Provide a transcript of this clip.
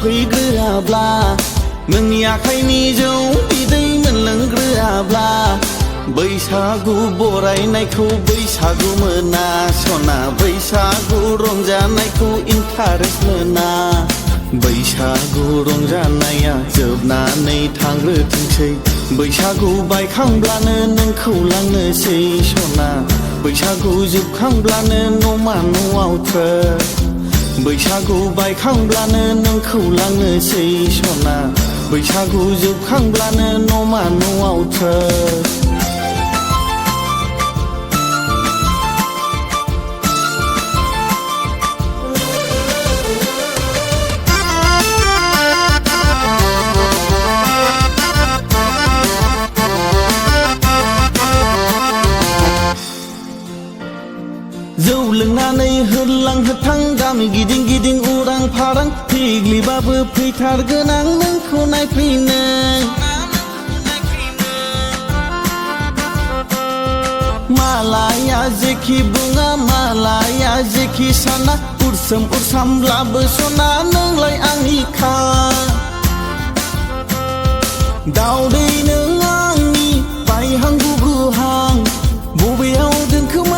फैग्रोआब्ला नोंनि आखाइनि जौ बिदै मोनलोंग्रोआब्ला बैसागु बरायनायखौ बैसागु मोना सना बैसागु रंजानायखौ इन्टारेस्ट मोना बैसागु रंजानाया जोबनानै थांग्रोथोंसै बैसागु बायखांब्लानो नोंखौ लांनोसै सना बैसागु जोबखांब्लानो न'मा न'आव थ्रोब बैसागु बायखांब्लानो नोंखौ लांनोसै सना बैसागु जोबखांब्लानो न'मा न'आव थ्रोब जौ लोंनानै होरलां होथां गामि गिदिं गिदिं उरां फारां फिग्लिबाबो फैथारगोन आं नोंखौ नायफैनो मालाया जेखि बुङा मालाया जेखि साना उरसोम उरसामब्लाबो सना नोंलाय आंनिखा दावदै नों आंनि बायहां गुगुहां बबेयाव दोनखो